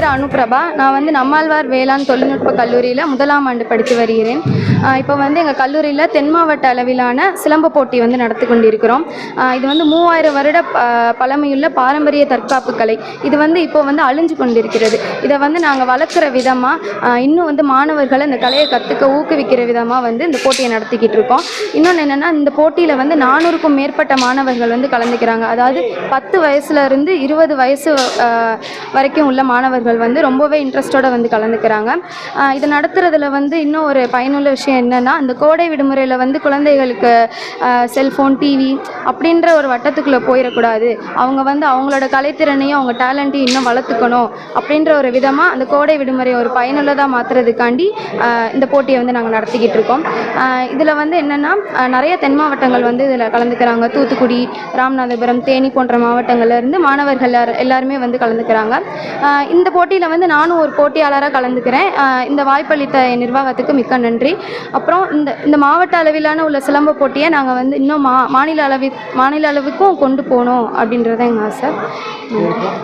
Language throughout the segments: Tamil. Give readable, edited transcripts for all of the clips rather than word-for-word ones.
பேர் அனுபிரபா. நான் வந்து நம்மாழ்வார் வேளாண் தொழில்நுட்ப கல்லூரியில் 1ஆம் ஆண்டு படித்து வருகிறேன். இப்போ வந்து எங்கள் கல்லூரியில் தென் மாவட்ட அளவிலான சிலம்ப போட்டி வந்து நடத்தி கொண்டிருக்கிறோம். இது வந்து 3000 வருட பழமையுள்ள பாரம்பரிய தற்காப்பு கலை. இது வந்து இப்போ வந்து அழிஞ்சு கொண்டிருக்கிறது. இதை வந்து நாங்கள் வளர்க்குற விதமாக இன்னும் வந்து மாணவர்களை இந்த கலையை கற்றுக்க ஊக்குவிக்கிற விதமாக வந்து இந்த போட்டியை நடத்திக்கிட்டு இருக்கோம். இன்னொன்று என்னென்னா, இந்த போட்டியில் வந்து 400க்கும் மேற்பட்ட மாணவர்கள் வந்து கலந்துக்கிறாங்க. அதாவது 10 வயசுலேருந்து 20 வயசு வரைக்கும் உள்ள மாணவர்கள் வந்து ரொம்பவே இன்ட்ரெஸ்டோடு வந்து கலந்துக்கிறாங்க. இதை நடத்துறதுல வந்து இன்னும் ஒரு பயனுள்ள விஷயம் என்னென்னா, இந்த கோடை விடுமுறையில் வந்து குழந்தைகளுக்கு செல்ஃபோன், டிவி அப்படின்ற ஒரு வட்டத்துக்குள்ளே போயிடக்கூடாது. அவங்க வந்து அவங்களோட கலைத்திறனையும் அவங்க டேலண்ட்டையும் இன்னும் வளர்த்துக்கணும் அப்படின்ற ஒரு விதமாக அந்த கோடை விடுமுறையை ஒரு பயனுள்ளதாக மாற்றுறதுக்காண்டி இந்த போட்டியை வந்து நாங்கள் நடத்திக்கிட்டு இருக்கோம். இதில் வந்து என்னென்னா, நிறைய தென் மாவட்டங்கள் வந்து இதில் கலந்துக்கிறாங்க. தூத்துக்குடி, ராமநாதபுரம், தேனி போன்ற மாவட்டங்கள்லேருந்து மாணவர்கள் எல்லாருமே வந்து கலந்துக்கிறாங்க. இந்த போட்டியில் வந்து நானும் ஒரு போட்டியாளராக கலந்துக்கிறேன். இந்த வாய்ப்பளித்த என் நிர்வாகத்துக்கு மிக்க நன்றி. அப்புறம் இந்த மாவட்ட அளவிலான உள்ள சிலம்ப போட்டியை நாங்கள் வந்து இன்னும் மாநில அளவுக்கும் கொண்டு போகணும் அப்படின்றத எங்கள் ஆசை.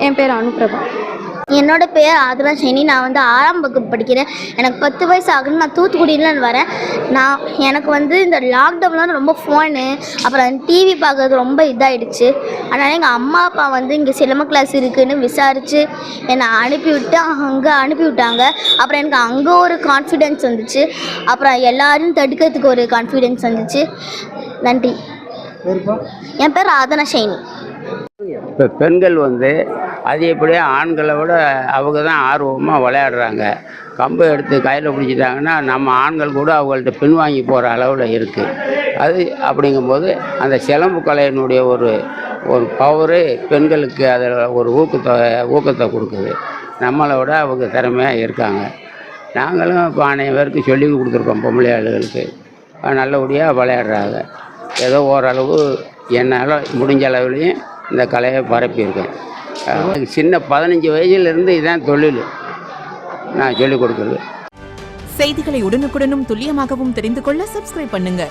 என் பேர் அனுபிரபா. என்னோட பேர் ஆதனா ஷைனி. நான் வந்து 6ஆம் வகுப்பு படிக்கிறேன். எனக்கு 10 வயசு ஆகுது. நான் தூத்துக்குடியிலேருந்து வரேன். எனக்கு வந்து இந்த லாக்டவுனில் ரொம்ப ஃபோனு அப்புறம் டிவி பார்க்குறது ரொம்ப இதாகிடுச்சு. அதனால் எங்கள் அம்மா அப்பா வந்து இங்கே சிலம்ப கிளாஸ் இருக்குதுன்னு விசாரித்து என்னை அங்கே அனுப்பிவிட்டாங்க. அப்புறம் எனக்கு அங்கே ஒரு கான்ஃபிடென்ஸ் வந்துச்சு. அப்புறம் எல்லோரும் தடுக்கிறதுக்கு ஒரு கான்ஃபிடென்ஸ் வந்துச்சு. நன்றி. என் பேர் ஆதனா ஷைனி. இப்போ பெண்கள் வந்து அதிகப்படியே ஆண்களை விட அவங்க தான் ஆர்வமாக விளையாடுறாங்க. கம்பை எடுத்து கையில் பிடிச்சிட்டாங்கன்னா நம்ம ஆண்கள் கூட அவங்கள்ட்ட பின்வாங்கி போகிற அளவில் இருக்குது. அது அப்படிங்கும்போது அந்த சிலம்பு கலையினுடைய ஒரு பவரு பெண்களுக்கு அதில் ஒரு ஊக்கத்தை கொடுக்குது. நம்மளை விட அவங்க திறமையாக இருக்காங்க. நாங்களும் இப்போ அனைவருக்கு பேருக்கு சொல்லி கொடுத்துருக்கோம். பொம்பளை ஆளுகளுக்கு நல்லபடியாக விளையாடுறாங்க. ஏதோ ஓரளவு என்னால் முடிஞ்ச அளவுலேயும் இந்த கலையை பரப்பியிருக்கேன். சின்ன 15 வயதிலிருந்து இதான் தொழில் நான் சொல்லிக் கொடுக்குறது. செய்திகளை உடனுக்குடனும் துல்லியமாகவும் தெரிந்து கொள்ள சப்ஸ்கிரைப் பண்ணுங்க.